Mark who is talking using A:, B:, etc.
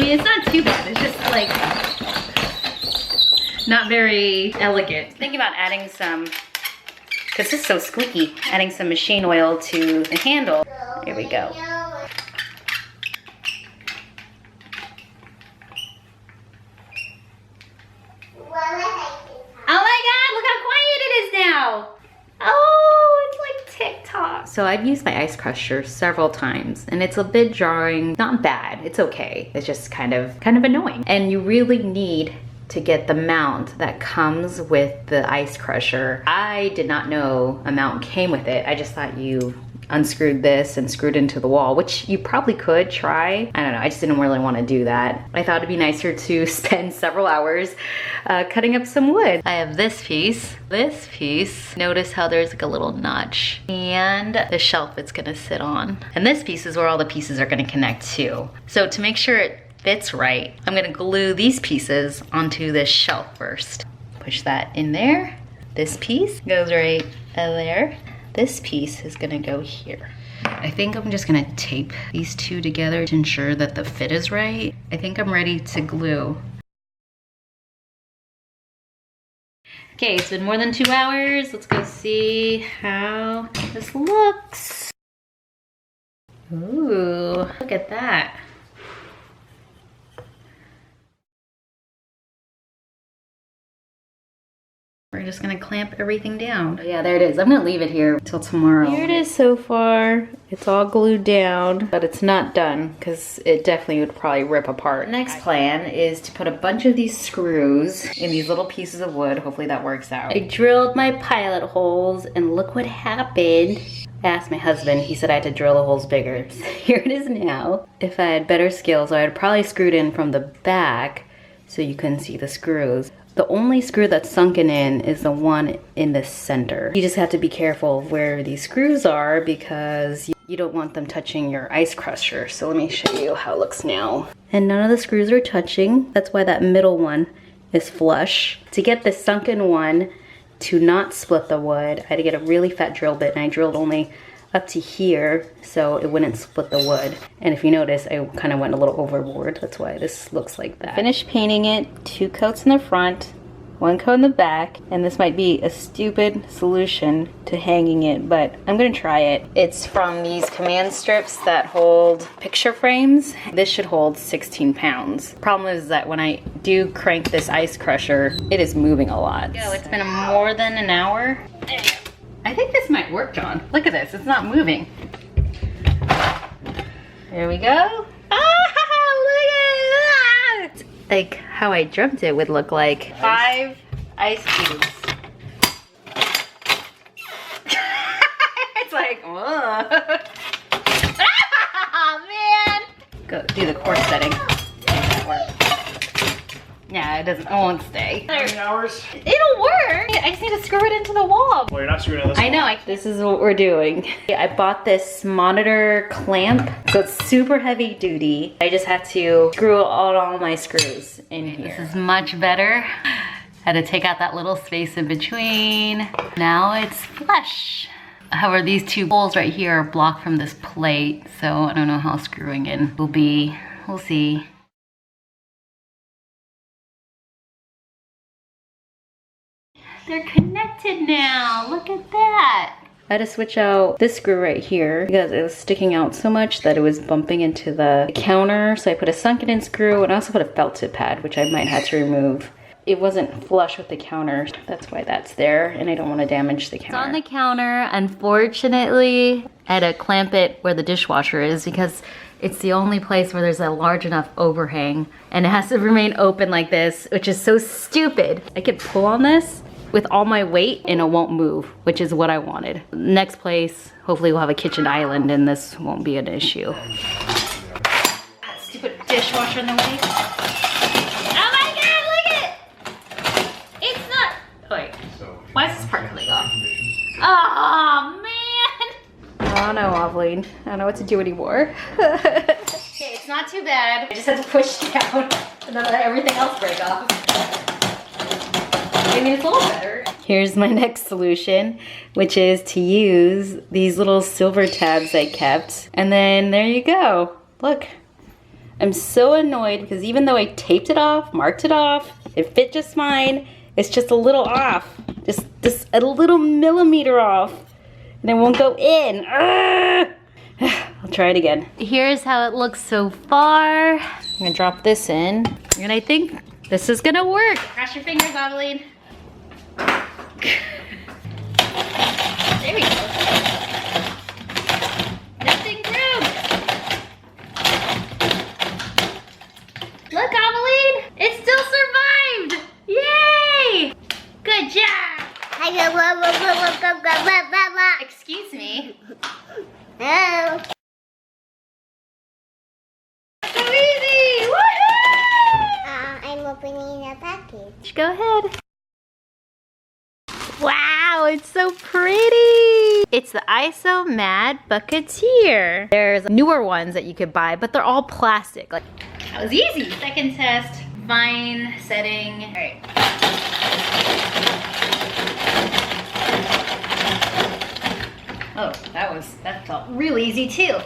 A: I mean, it's not too bad. It's just like not very elegant. Thinking about adding some, because this is so squeaky, adding some machine oil to the handle. Here we go. Oh my God, look how quiet it is now. Oh, it's like TikTok. So I've used my ice crusher several times and it's a bit jarring. Not bad, it's okay. It's just kind of annoying. And you really need to get the mount that comes with the ice crusher. I did not know a mount came with it. I just thought you unscrewed this and screwed into the wall, which you probably could try. I don't know, I just didn't really want to do that. I thought it'd be nicer to spend several hours cutting up some wood. I have this piece. Notice how there's like a little notch and the shelf it's gonna sit on. And this piece is where all the pieces are gonna connect to. So to make sure it fits right, I'm gonna glue these pieces onto this shelf first. Push that in there. This piece goes right there. This piece is gonna go here. I think I'm just gonna tape these two together to ensure that the fit is right. I think I'm ready to glue. Okay, it's been more than 2 hours. Let's go see how this looks. Ooh, look at that. We're just gonna clamp everything down. Yeah, there it is. I'm gonna leave it here till tomorrow. Here it is so far. It's all glued down, but it's not done because it definitely would probably rip apart. The next plan is to put a bunch of these screws in these little pieces of wood. Hopefully that works out. I drilled my pilot holes and look what happened. I asked my husband, he said I had to drill the holes bigger. So here it is now. If I had better skills, I would probably screwed in from the back so you couldn't see the screws. The only screw that's sunken in is the one in the center. You just have to be careful where these screws are because you don't want them touching your ice crusher. So let me show you how it looks now. And none of the screws are touching. That's why that middle one is flush. To get the sunken one to not split the wood, I had to get a really fat drill bit, and I drilled only up to here so it wouldn't split the wood. And if you notice, I kind of went a little overboard. That's why this looks like that. Finished painting it, 2 coats in the front, 1 coat in the back, and this might be a stupid solution to hanging it, but I'm gonna try it. It's from these command strips that hold picture frames. This should hold 16 pounds. Problem is that when I do crank this ice crusher, it is moving a lot. Go, it's been more than an hour. There you go. I think this might work, John. Look at this, it's not moving. There we go. Ah, look at that! Like how I dreamt it would look like. 5 ice cubes. It's like, whoa. Oh, man. Go do the course setting. Make that work. Yeah, it doesn't, it won't stay.
B: How many hours?
A: It'll work. I just need to screw it into the wall.
B: Well, you're not screwing in this
A: I know, this is what we're doing. I bought this monitor clamp, so it's super heavy duty. I just had to screw all my screws in here. This is much better. Had to take out that little space in between. Now it's flush. However, these 2 holes right here are blocked from this plate, so I don't know how screwing in will be. We'll see. They're connected now, look at that. I had to switch out this screw right here because it was sticking out so much that it was bumping into the counter. So I put a sunken in screw and I also put a felt tip pad, which I might have to remove. It wasn't flush with the counter. That's why that's there, and I don't want to damage the counter. It's on the counter. Unfortunately, I had to clamp it where the dishwasher is because it's the only place where there's a large enough overhang, and it has to remain open like this, which is so stupid. I could pull on this with all my weight and it won't move, which is what I wanted. Next place, hopefully we'll have a kitchen island and this won't be an issue. Stupid dishwasher in the way. Oh my God, look at it! It's not, wait, why is this part coming off? Oh man! Oh no, Aveline, I don't know what to do anymore. Okay, it's not too bad. I just had to push down and then let everything else break off. I mean, it's a little better. Here's my next solution, which is to use these little silver tabs I kept. And then there you go. Look, I'm so annoyed because even though I taped it off, marked it off, it fit just fine, it's just a little off. Just a little millimeter off. And it won't go in. I'll try it again. Here's how it looks so far. I'm gonna drop this in. And I think this is gonna work. Cross your fingers, Aveline. There we go. Nothing broke. Look, Aveline, it still survived. Yay! Good job. Excuse me.
B: No.
A: So easy! Woohoo!
B: I'm opening a package.
A: Go ahead. Wow, it's so pretty. It's the ISO Mad Bucketeer. There's newer ones that you could buy, but they're all plastic. Like, that was easy. Second test, fine setting. All right. Oh, that felt real easy too.